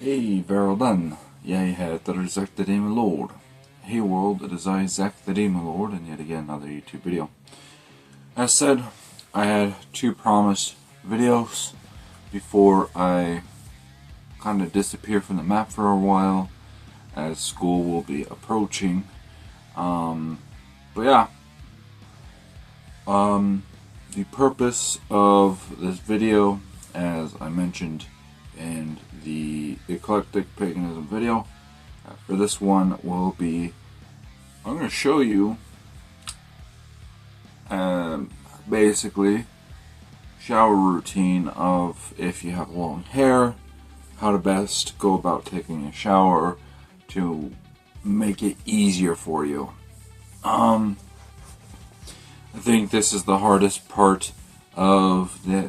Hej världen, jag heter Zack the Demon Lord. Hey world, it is I, Zack the Demon Lord, and yet again another YouTube video. As said, I had two promised videos before I kind of disappear from the map for a while, as school will be approaching. But yeah, the purpose of this video, as I mentioned in the Eclectic Paganism video, for this one will be, I'm going to show you basically shower routine of if you have long hair, how to best go about taking a shower to make it easier for you. I think this is the hardest part of the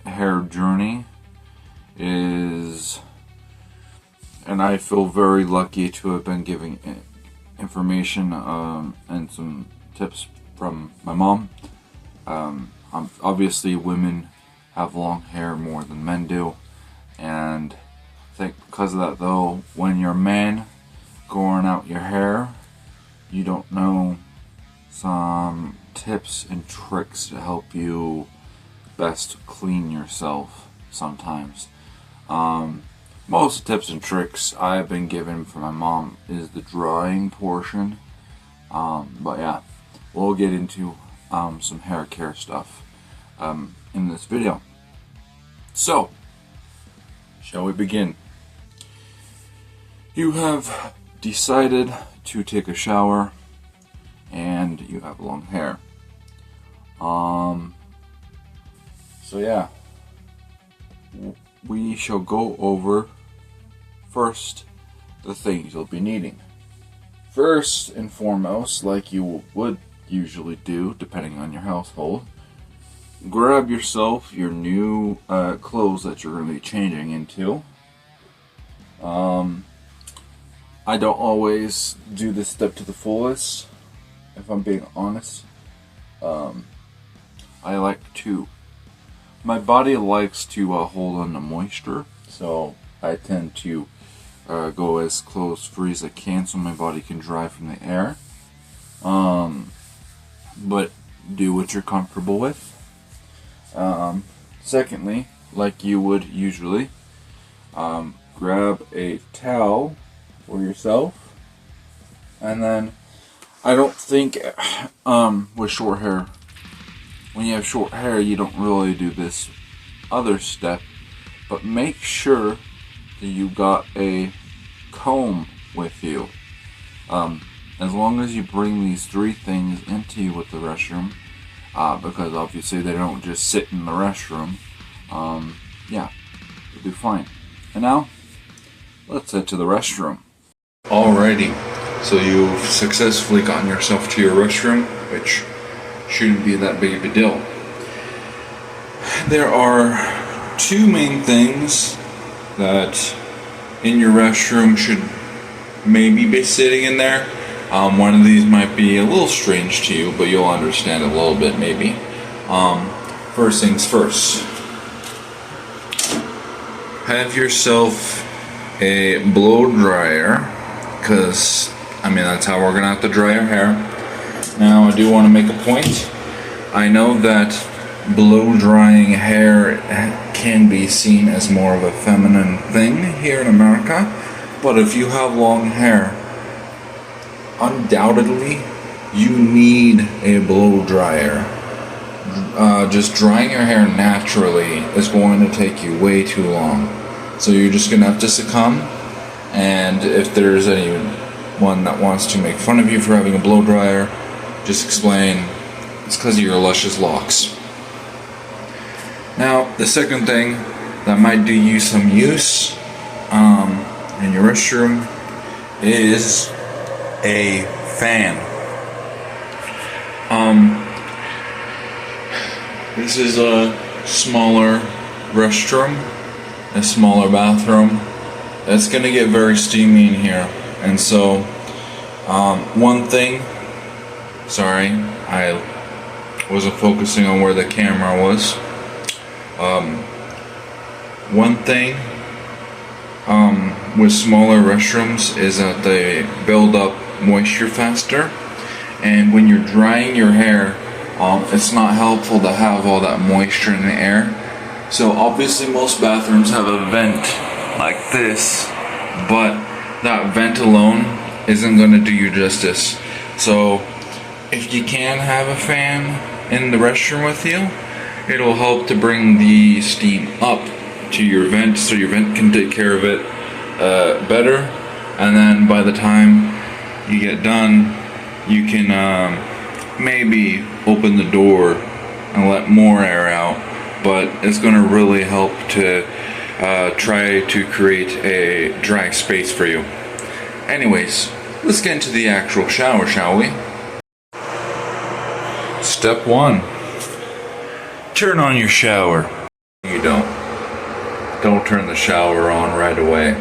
hair journey is, and I feel very lucky to have been giving information and some tips from my mom. Obviously women have long hair more than men do, and I think because of that though, when you're a man growing out your hair, you don't know some tips and tricks to help you best clean yourself sometimes. Most tips and tricks I've been given from my mom is the drying portion. But yeah, we'll get into some hair care stuff in this video. So, shall we begin? You have decided to take a shower and you have long hair. So yeah, we shall go over first the things you'll be needing. First and foremost, like you would usually do depending on your household, grab yourself your new clothes that you're going to be changing into. I don't always do this step to the fullest, if I'm being honest. I like to, my body likes to hold on to moisture, so I tend to go as close free as I can so my body can dry from the air. But do what you're comfortable with. Secondly, like you would usually, grab a towel for yourself, and then I don't think with short hair, when you have short hair, you don't really do this other step, but make sure that you got a comb with you. As long as you bring these three things into you with the restroom, because obviously they don't just sit in the restroom, yeah, you'll do fine. And now, let's head to the restroom. Alrighty, so you've successfully gotten yourself to your restroom, which shouldn't be that big of a deal. There are two main things that in your restroom should maybe be sitting in there. One of these might be a little strange to you, but you'll understand a little bit maybe. First things first. Have yourself a blow dryer, because that's how we're gonna have to dry our hair. Now I do want to make a point. I know that blow drying hair can be seen as more of a feminine thing here in America, but if you have long hair, undoubtedly you need a blow dryer. Just drying your hair naturally is going to take you way too long, so you're just gonna have to succumb. And if there's anyone that wants to make fun of you for having a blow dryer, just explain it's because of your luscious locks. Now, the second thing that might do you some use in your restroom is a fan. This is a smaller restroom, a smaller bathroom. It's gonna get very steamy in here, and so one thing. Sorry, I wasn't focusing on where the camera was. One thing with smaller restrooms is that they build up moisture faster, and when you're drying your hair, it's not helpful to have all that moisture in the air. So obviously most bathrooms have a vent like this, but that vent alone isn't going to do you justice. So if you can have a fan in the restroom with you, it'll help to bring the steam up to your vent so your vent can take care of it better, and then by the time you get done, you can maybe open the door and let more air out, but it's going to really help to try to create a dry space for you. Anyways, let's get into the actual shower, shall we? Step 1. Turn on your shower. You don't turn the shower on right away.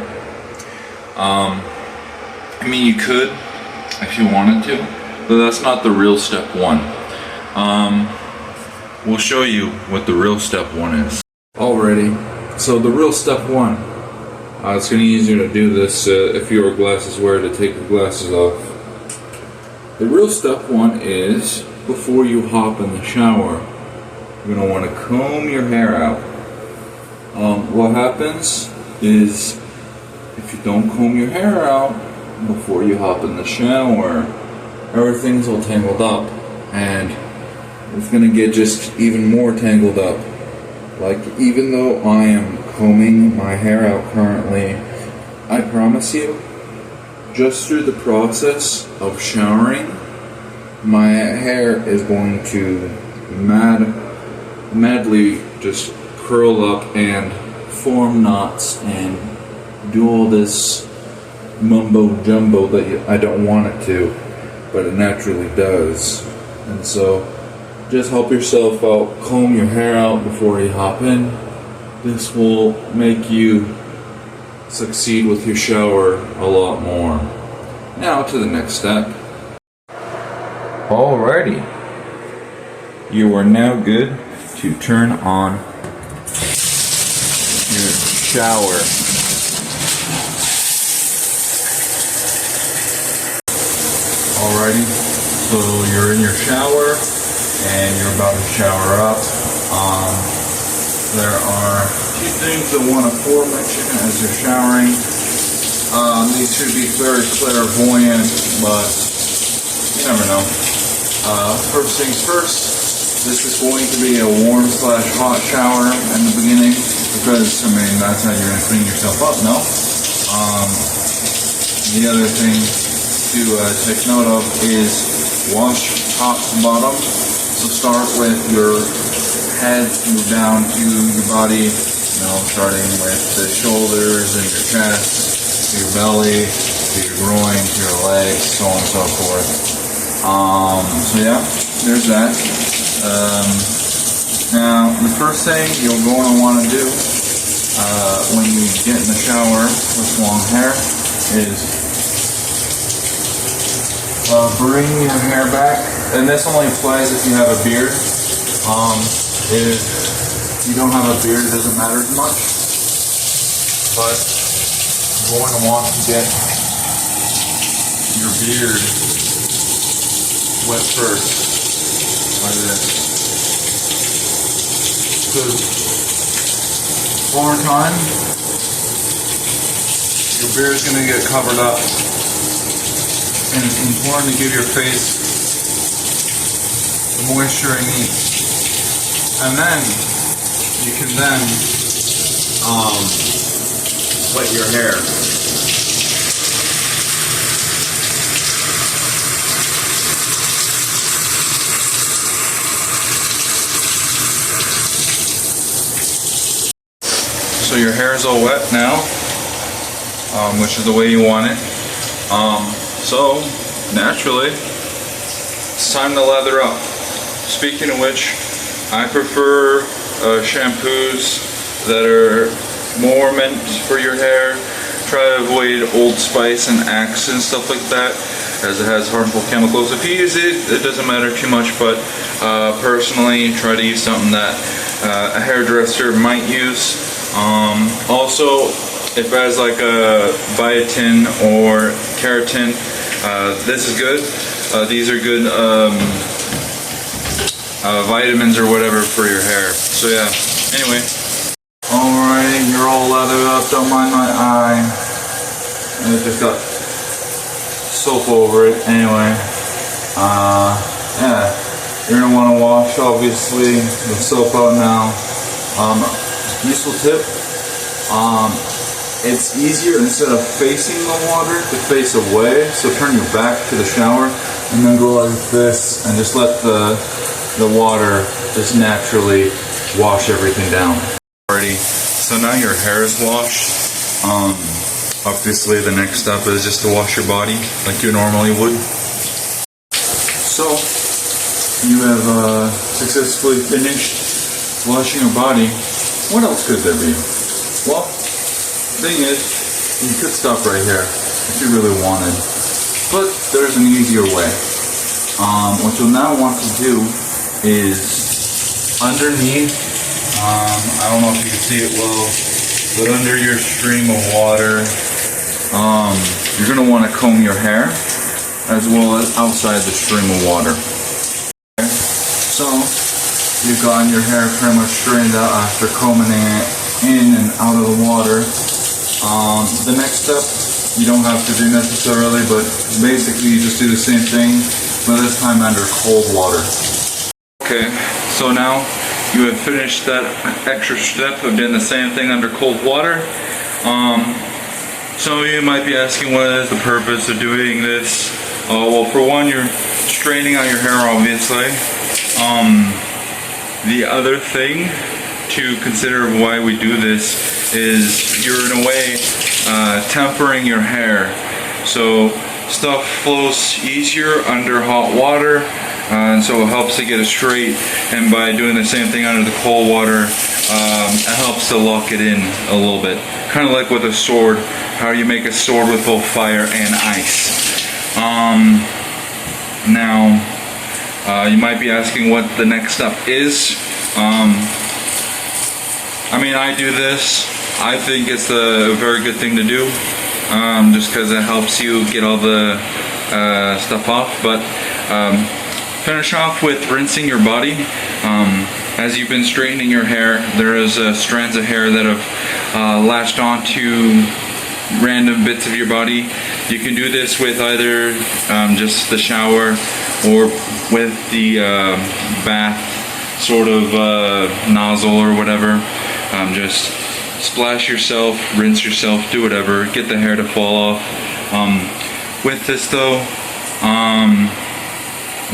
I mean, you could if you wanted to, but that's not the real step 1. We'll show you what the real step 1 is. Alrighty, so the real step 1, it's going to be easier to do this if you're a glasses wearer, to take your glasses off. The real step 1 is, before you hop in the shower, you're going to want to comb your hair out. What happens is, if you don't comb your hair out before you hop in the shower, everything's all tangled up, and it's going to get just even more tangled up. Like, even though I am combing my hair out currently, I promise you, just through the process of showering, my hair is going to madly just curl up and form knots and do all this mumbo jumbo that I don't want it to, but it naturally does. And so just help yourself out, comb your hair out before you hop in. This will make you succeed with your shower a lot more. Now to the next step. Alrighty, you are now good to turn on your shower. Alrighty, so you're in your shower and you're about to shower up. There are two things I want to mention as you're showering. These should be very clairvoyant, but you never know. First things first, this is going to be a warm/hot shower in the beginning, because, I mean, that's how you're going to clean yourself up, no? The other thing to take note of is wash top to bottom. So start with your head, move down to your body, starting with the shoulders and your chest, to your belly, to your groin, to your legs, so on and so forth. So yeah, there's that. Now, the first thing you're going to want to do when you get in the shower with long hair is bring your hair back, and this only applies if you have a beard. If you don't have a beard, it doesn't matter as much, but you're going to want to get your beard wet first, like this, because over time, your beard is going to get covered up. And it's important to give your face the moisture it needs. And then you can wet your hair. So your hair is all wet now, which is the way you want it. So, naturally, it's time to lather up. Speaking of which, I prefer shampoos that are more meant for your hair. Try to avoid Old Spice and Axe and stuff like that, as it has harmful chemicals. If you use it, it doesn't matter too much, but personally, try to use something that a hairdresser might use. Also, If it has like a biotin or keratin, this is good. These are good vitamins or whatever for your hair. So yeah, anyway. Alright, you're all lathered up, don't mind my eye. And it just got soap over it. Anyway, yeah, you're gonna want to wash obviously the soap out now. Useful tip, it's easier instead of facing the water to face away, so turn your back to the shower and then go like this and just let the water just naturally wash everything down. Alrighty, so now your hair is washed. Obviously the next step is just to wash your body like you normally would. So you have successfully finished washing your body. What else could there be? Well, the thing is, you could stop right here if you really wanted, but there's an easier way. What you'll now want to do is underneath, I don't know if you can see it well, but under your stream of water, you're going to want to comb your hair as well as outside the stream of water. Okay? So you've gotten your hair pretty much straightened out after combing it in and out of the water. The next step you don't have to do necessarily, but basically you just do the same thing, but this time under cold water. Okay, so now you have finished that extra step of doing the same thing under cold water. Some of you might be asking, what is the purpose of doing this? Well, for one, you're straightening out your hair, obviously. The other thing to consider why we do this is you're in a way tempering your hair. So stuff flows easier under hot water, and so it helps to get it straight, and by doing the same thing under the cold water, it helps to lock it in a little bit. Kind of like with a sword, how you make a sword with both fire and ice. Now, you might be asking what the next step is. I mean, I do this. I think it's a very good thing to do, just because it helps you get all the stuff off. But finish off with rinsing your body. As you've been straightening your hair, there is strands of hair that have latched onto random bits of your body. You can do this with either just the shower or with the bath sort of nozzle or whatever. Just splash yourself, rinse yourself, do whatever, get the hair to fall off. With this though,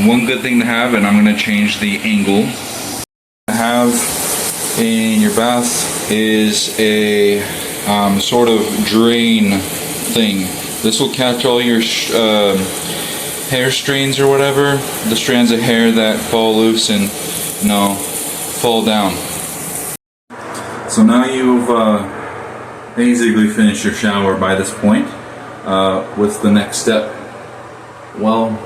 one good thing to have, and I'm going to change the angle, to have in your bath is a sort of drain thing. This will catch all your hair strains or whatever, the strands of hair that fall loose and fall down. So now you've basically finished your shower by this point. What's the next step? Well,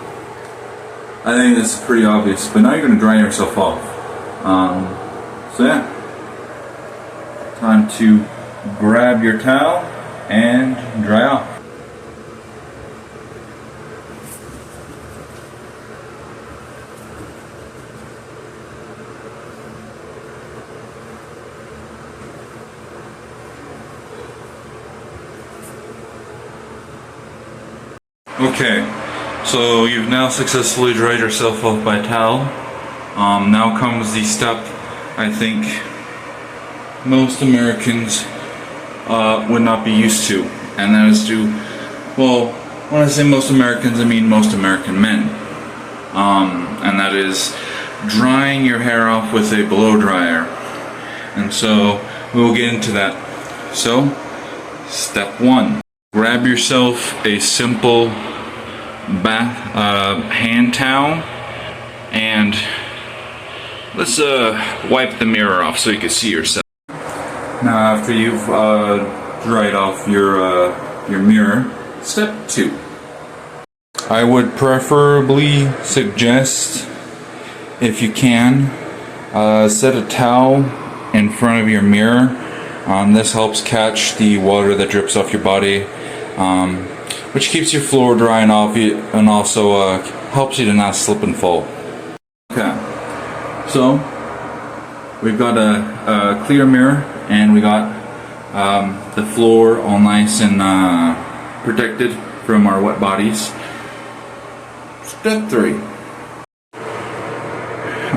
I think this is pretty obvious, but now you're going to dry yourself off. So yeah, time to grab your towel and dry off. Okay, so you've now successfully dried yourself off by towel. Now comes the step I think most Americans would not be used to, and that is to, well, when I say most Americans, I mean most American men. And that is drying your hair off with a blow dryer. And so we'll get into that. So, step one. Grab yourself a simple hand towel and let's wipe the mirror off so you can see yourself. Now after you've dried off your mirror, step two. I would preferably suggest, if you can, set a towel in front of your mirror This helps catch the water that drips off your body, which keeps your floor dry and off you, and also helps you to not slip and fall. Okay, so we've got a clear mirror, and we got the floor all nice and protected from our wet bodies. Step 3.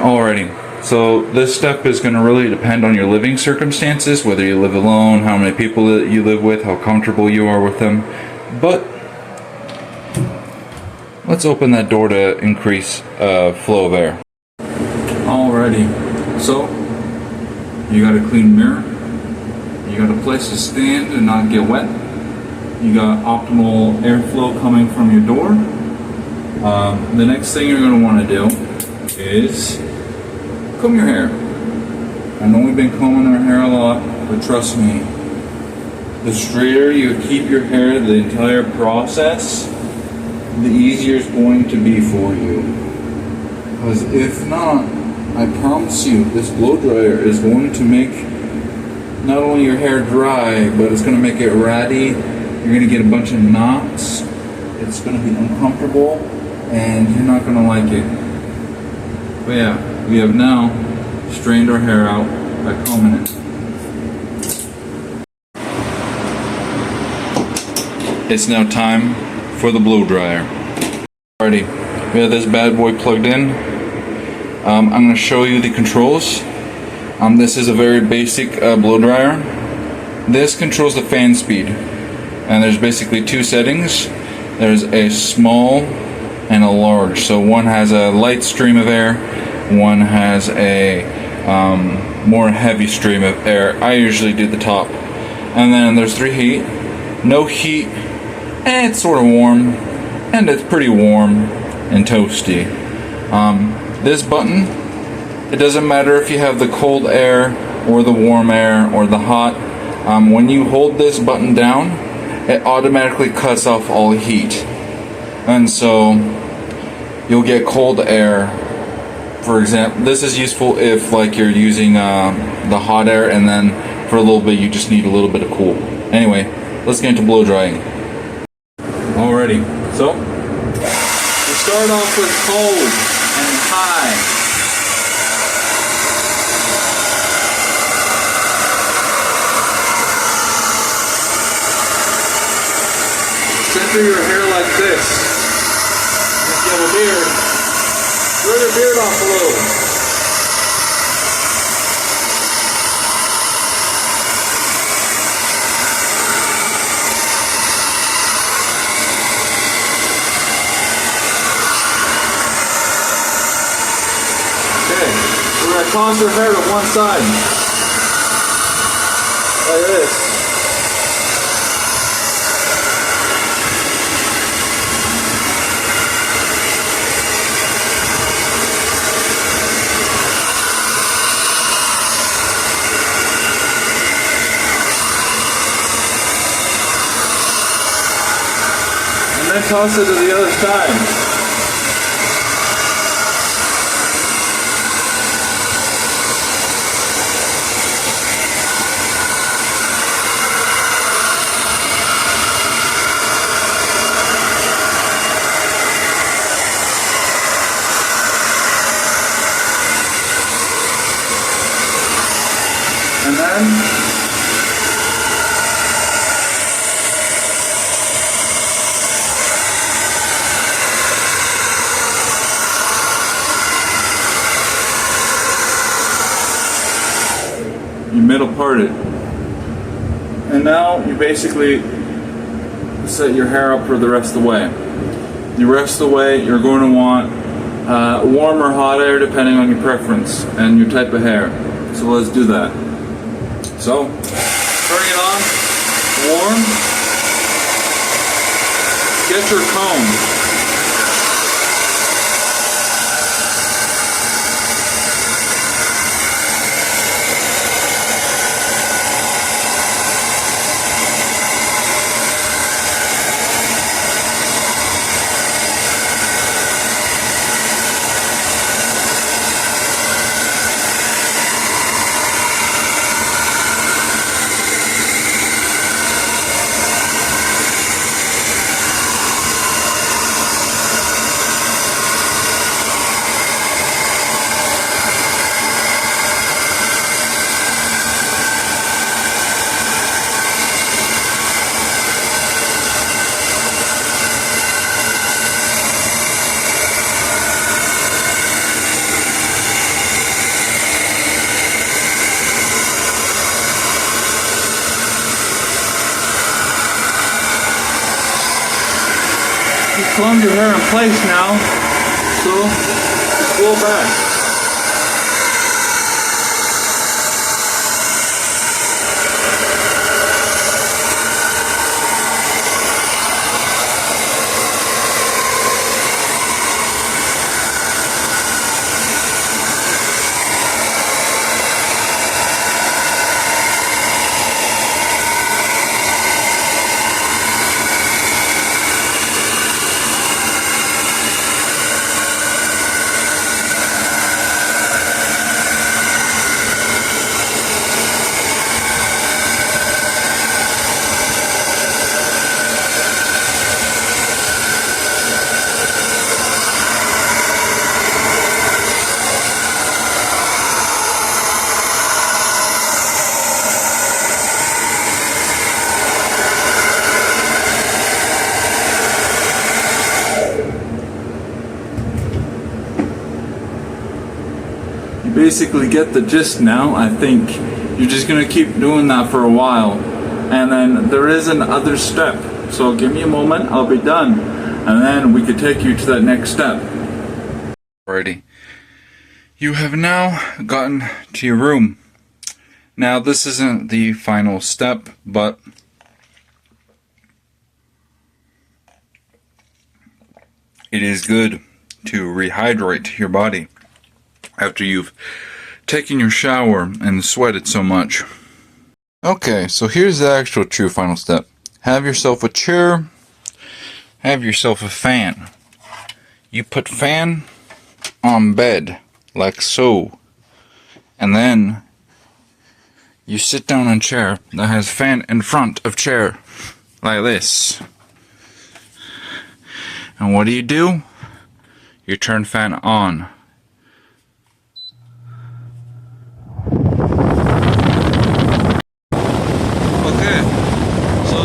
Alrighty, so this step is going to really depend on your living circumstances, whether you live alone, how many people that you live with, how comfortable you are with them. But let's open that door to increase flow of air. Alrighty, so you got a clean mirror, you got a place to stand and not get wet, you got optimal airflow coming from your door. The next thing you're going to want to do is comb your hair. I know we've been combing our hair a lot, but trust me, the straighter you keep your hair the entire process, the easier it's going to be for you. Because if not, I promise you, this blow dryer is going to make not only your hair dry, but it's going to make it ratty. You're going to get a bunch of knots. It's going to be uncomfortable, and you're not going to like it. But yeah, we have now strained our hair out by combing it. It's now time for the blow dryer. Alrighty, we have this bad boy plugged in. I'm going to show you the controls. This is a very basic blow dryer. This controls the fan speed, and there's basically 2 settings. There's a small and a large. So one has a light stream of air, one has a more heavy stream of air. I usually do the top. And then there's 3 heat. No heat, and it's sort of warm, and it's pretty warm and toasty. This button, it doesn't matter if you have the cold air or the warm air or the hot. When you hold this button down, it automatically cuts off all heat, and so you'll get cold air. For example, this is useful if like you're using the hot air, and then for a little bit you just need a little bit of cool. Anyway, let's get into blow drying. Alrighty, so we start off with cold and high. Center your hair like this. If you have a beard, throw your beard off a little. Okay, we're going to toss your hair to one side. Like this. And then toss it to the other side. And then you middle part it, and now you basically set your hair up for the rest of the way. The rest of the way you're going to want warm or hot air depending on your preference and your type of hair. So let's do that. So turning it on, warm, get your comb. You combed your hair in place now, so just go back. Basically get the gist now. I think you're just gonna keep doing that for a while, and then there is another step, so give me a moment, I'll be done, and then we could take you to that next step. Alrighty, you have now gotten to your room. Now this isn't the final step, but it is good to rehydrate your body after you've taken your shower and sweated so much. Okay, so here's the actual true final step. Have yourself a chair, have yourself a fan. You put fan on bed, like so, and then you sit down on chair that has fan in front of chair, like this. And what do? You turn fan on.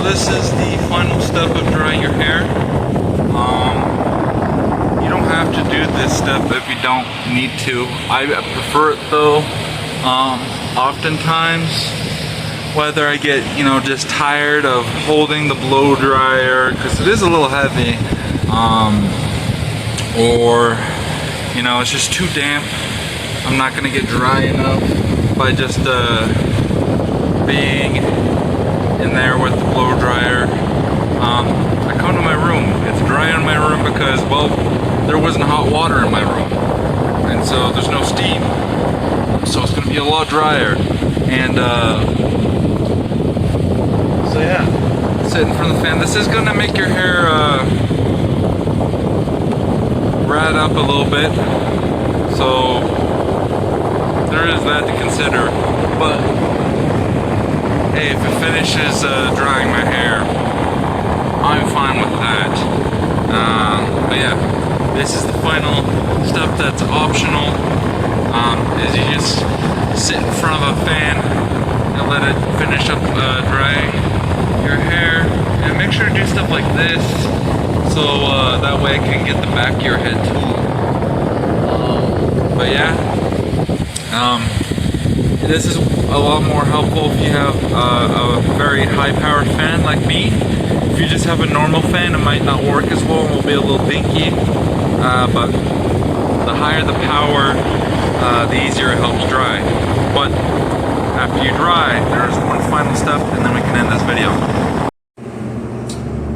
This is the final step of drying your hair. You don't have to do this step if you don't need to. I prefer it though. Oftentimes, whether I get, just tired of holding the blow dryer because it is a little heavy, or it's just too damp. I'm not gonna get dry enough by just being in there with the blow dryer. I come to my room. It's dry in my room because, well, there wasn't hot water in my room, and so there's no steam, so it's gonna be a lot drier. And so yeah, sit in front of the fan. This is gonna make your hair rat up a little bit, so there is that to consider. But hey, if it finishes drying my hair, I'm fine with that. But yeah, this is the final step that's optional. Is you just sit in front of a fan and let it finish up drying your hair. And make sure to do stuff like this, so that way I can get the back of your head too. But yeah, this is a lot more helpful if you have a very high-powered fan like me. If you just have a normal fan, it might not work as well and will be a little dinky. But the higher the power, the easier it helps dry. But after you dry, there's one final step, and then we can end this video.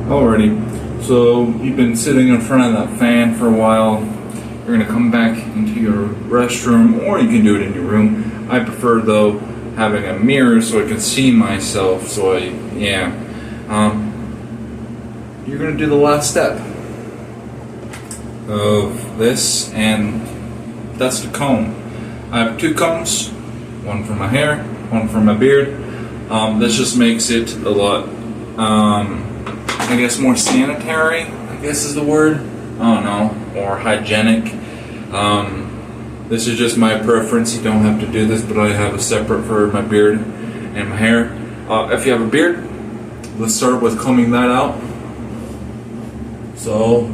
Alrighty, so you've been sitting in front of that fan for a while. You're gonna come back into your restroom, or you can do it in your room. I prefer though having a mirror so I can see myself. So you're gonna do the last step of this, and that's the comb. I have two combs, one for my hair, one for my beard. This just makes it a lot, I guess, more sanitary, I guess is the word. I don't know, more hygienic. This is just my preference. You don't have to do this, but I have a separate for my beard and my hair. If you have a beard, let's start with combing that out. So,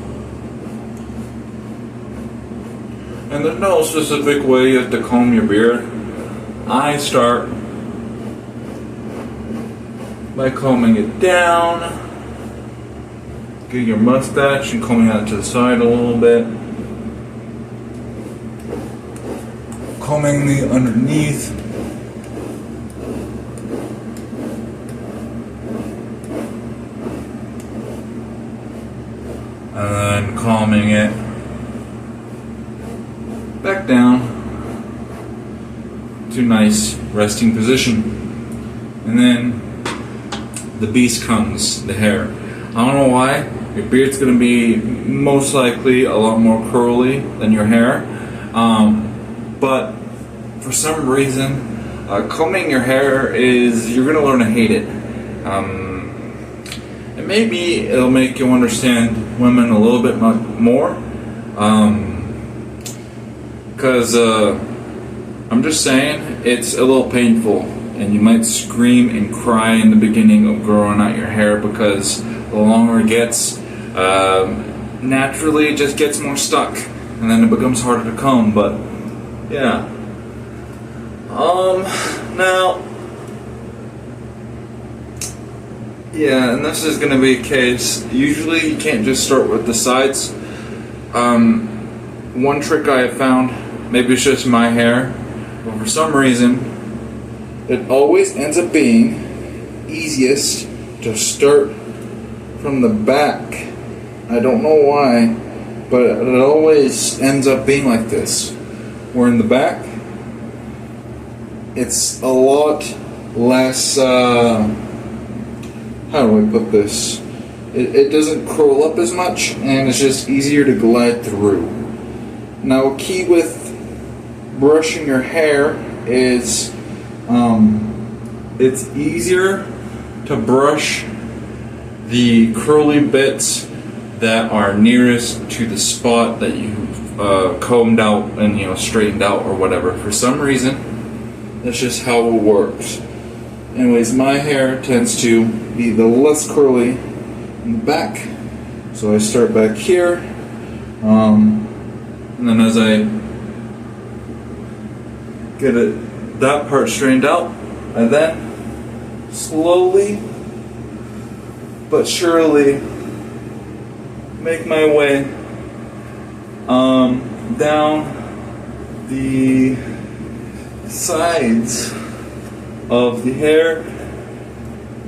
and there's no specific way you have to comb your beard. I start by combing it down get your mustache and combing out to the side a little bit. Combing the underneath. And then combing it back down to nice resting position. And then the beast comes, the hair. I don't know why. Your beard's gonna be most likely a lot more curly than your hair. But for some reason, combing your hair you're gonna learn to hate it. And maybe it'll make you understand women a little bit more. Because I'm just saying, it's a little painful. And you might scream and cry in the beginning of growing out your hair because the longer it gets, naturally it just gets more stuck. And then it becomes harder to comb, but yeah. Now, yeah, and this is going to be a case. Usually you can't just start with the sides. One trick I have found, maybe it's just my hair, but for some reason, it always ends up being easiest to start from the back. I don't know why, but it always ends up being like this. Where in the back, it's a lot less, how do I put this? It doesn't curl up as much, and it's just easier to glide through. Now, a key with brushing your hair is it's easier to brush the curly bits that are nearest to the spot that you've combed out and straightened out or whatever. For some reason, that's just how it works. Anyways, my hair tends to be the less curly in the back, so I start back here, and then as I get that part straightened out, I then slowly but surely make my way down the sides of the hair,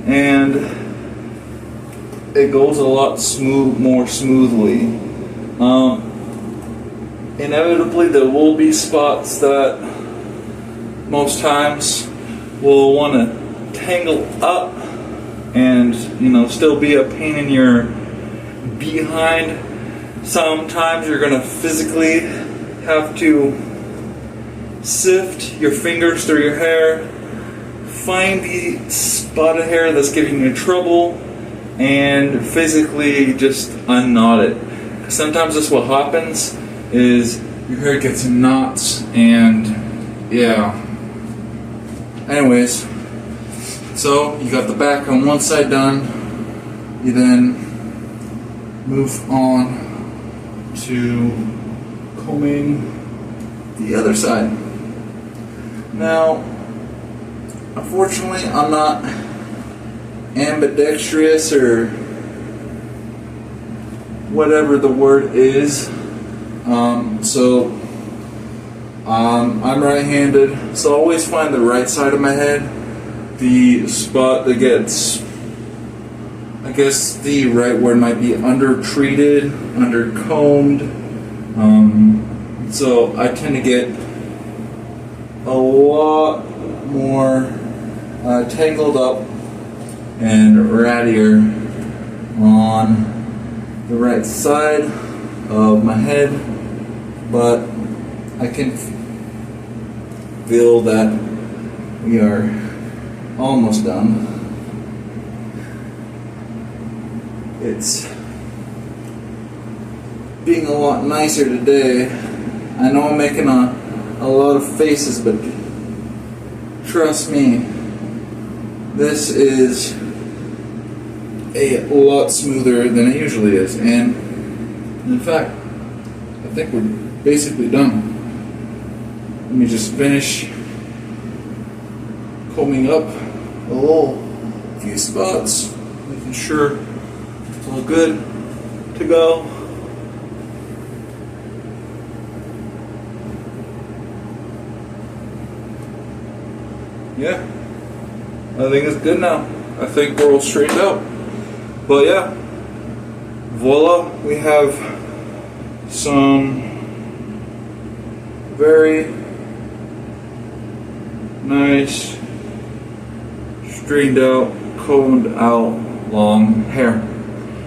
and it goes a lot more smoothly. Inevitably, there will be spots that most times will want to tangle up and still be a pain in your behind. Sometimes you're going to physically have to sift your fingers through your hair, find the spot of hair that's giving you trouble, and physically just unknot it. Sometimes that's what happens, is your hair gets in knots, and yeah. Anyways, so you got the back on one side done, you then move on to combing the other side. Now, unfortunately, I'm not ambidextrous or whatever the word is. I'm right-handed, so I always find the right side of my head, the spot that gets, I guess the right word might be under-treated, under-combed. So I tend to get a lot more tangled up and rattier on the right side of my head, but I can feel that we are almost done. It's being a lot nicer today. I know I'm making a lot of faces, but trust me, this is a lot smoother than it usually is. And in fact, I think we're basically done. Let me just finish combing up a few spots, making sure it's all good. to go. Yeah, I think it's good now. I think we're all straightened out. But yeah, voila, we have some very nice, straightened out, combed out, long hair.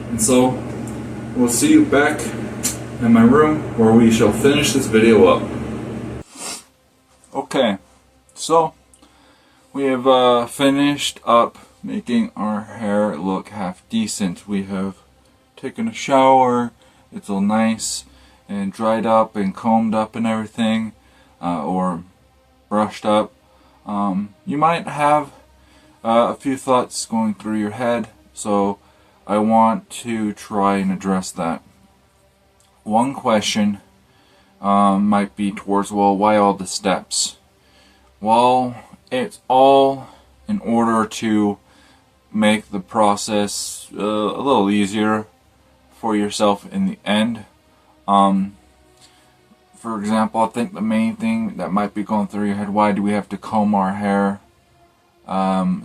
And so, we'll see you back in my room where we shall finish this video up. Okay, so we have finished up making our hair look half decent. We have taken a shower, it's all nice and dried up and combed up and everything, or brushed up. You might have a few thoughts going through your head, so I want to try and address that. One question might be towards, well, why all the steps? Well, it's all in order to make the process a little easier for yourself in the end. For example, I think the main thing that might be going through your head, why do we have to comb our hair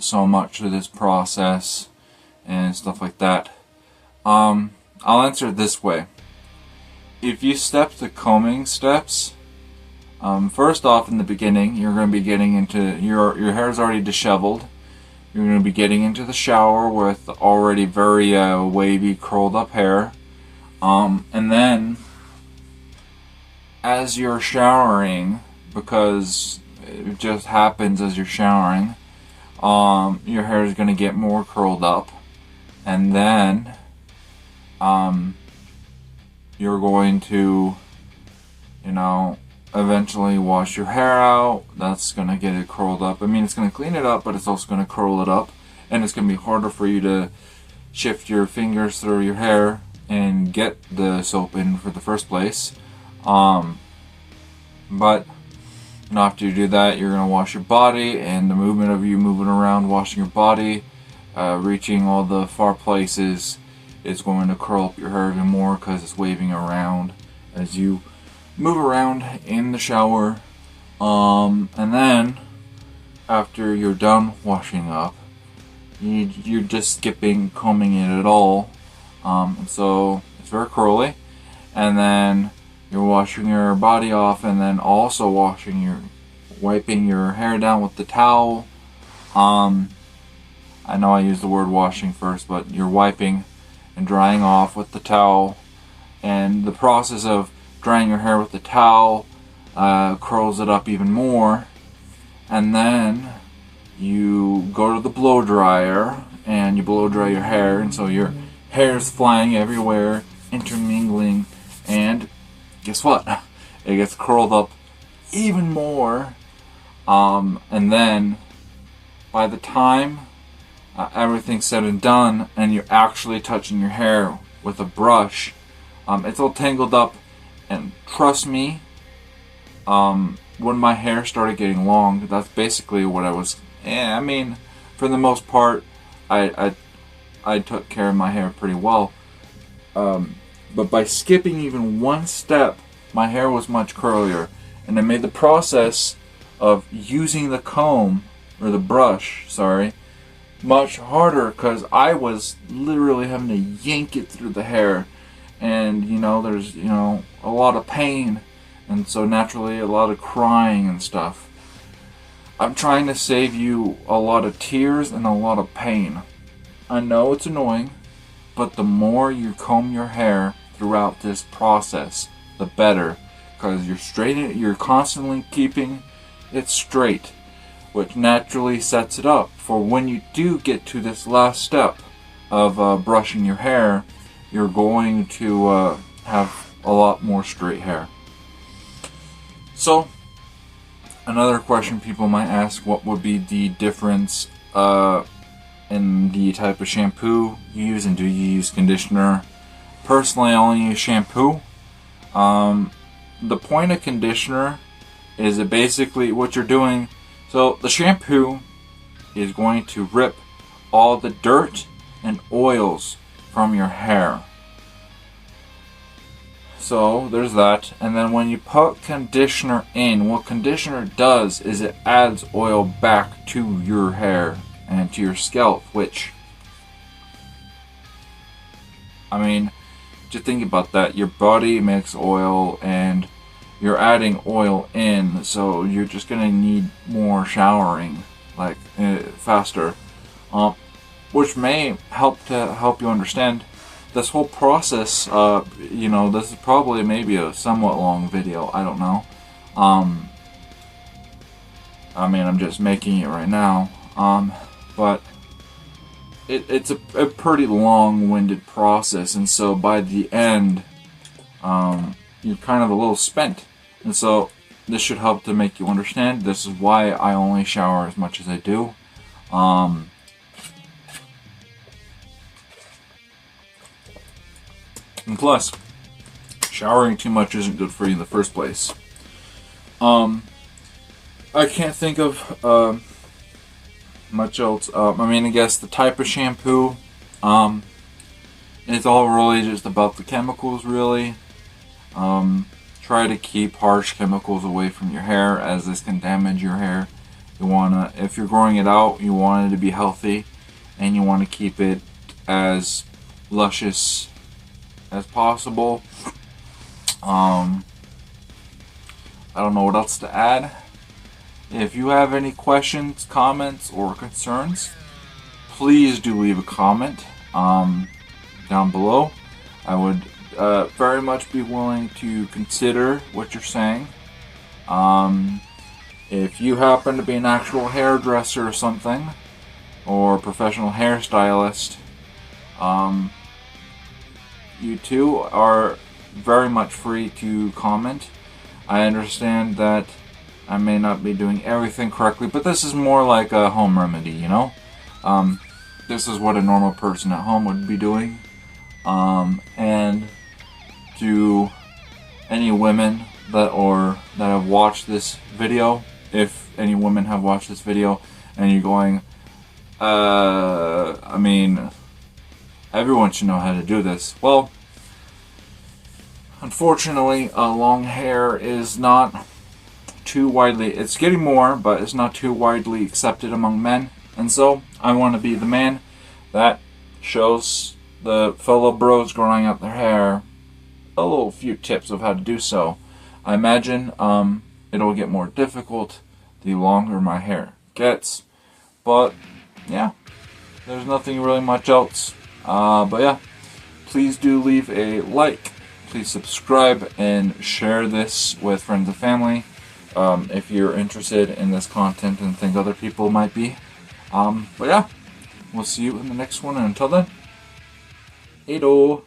so much for this process and stuff like that? I'll answer it this way. If you step the combing steps, first off, in the beginning, you're going to be getting into your hair is already disheveled. You're going to be getting into the shower with already very wavy, curled up hair, and then as you're showering, because it just happens as you're showering, your hair is going to get more curled up, and then you're going to, eventually wash your hair out. That's going to get it curled up. I mean, it's going to clean it up, but it's also going to curl it up, and it's going to be harder for you to shift your fingers through your hair and get the soap in for the first place. But after you do that, you're going to wash your body, and the movement of you moving around, washing your body, reaching all the far places, is going to curl up your hair even more because it's waving around as you move around in the shower. And then after you're done washing up, you're just skipping combing it at all, so it's very curly. And then you're washing your body off, and then also wiping your hair down with the towel. I know I used the word washing first, but you're wiping and drying off with the towel, and the process of drying your hair with the towel curls it up even more. And then you go to the blow dryer and you blow dry your hair, and so your hair is flying everywhere, intermingling, and guess what? It gets curled up even more. And then by the time everything's said and done, and you're actually touching your hair with a brush, it's all tangled up. And trust me, when my hair started getting long, that's basically what I was. I mean, for the most part, I took care of my hair pretty well. But by skipping even one step, my hair was much curlier, and it made the process of using the comb, or the brush, sorry, much harder, because I was literally having to yank it through the hair. And there's a lot of pain, and so naturally a lot of crying and stuff. I'm trying to save you a lot of tears and a lot of pain. I know it's annoying, but the more you comb your hair throughout this process, the better, because you're constantly keeping it straight, which naturally sets it up for when you do get to this last step of brushing your hair. You're going to have a lot more straight hair. So, another question people might ask, what would be the difference in the type of shampoo you use, and do you use conditioner? Personally, I only use shampoo. The point of conditioner is that basically what you're doing, so the shampoo is going to rip all the dirt and oils from your hair. So there's that. And then when you put conditioner in, what conditioner does is it adds oil back to your hair and to your scalp, which, I mean, just think about that. Your body makes oil and you're adding oil in, so you're just gonna need more showering, like faster, which may help you understand this whole process. You know, this is probably maybe a somewhat long video. I don't know. I mean, I'm just making it right now. But it's a pretty long-winded process, and so by the end, you're kind of a little spent. And so this should help to make you understand. This is why I only shower as much as I do. And plus, showering too much isn't good for you in the first place. I can't think of much else. I mean, I guess the type of shampoo. It's all really just about the chemicals, really. Try to keep harsh chemicals away from your hair, as this can damage your hair. You wanna, if you're growing it out, you want it to be healthy, and you want to keep it as luscious as possible. I don't know what else to add. If you have any questions, comments, or concerns, please do leave a comment down below. I would very much be willing to consider what you're saying. If you happen to be an actual hairdresser or something, or a professional hairstylist, you too are very much free to comment. I understand that I may not be doing everything correctly, but this is more like a home remedy, you know? This is what a normal person at home would be doing. And to any women that have watched this video, if any women have watched this video and you're going, I mean, everyone should know how to do this. Well, unfortunately, long hair is not too widely, it's getting more, but it's not too widely accepted among men. And so I want to be the man that shows the fellow bros growing out their hair a little few tips of how to do so. I imagine it'll get more difficult the longer my hair gets, but yeah, there's nothing really much else. But yeah, please do leave a like, please subscribe, and share this with friends and family if you're interested in this content and think other people might be. But yeah, we'll see you in the next one, and until then, hey-do!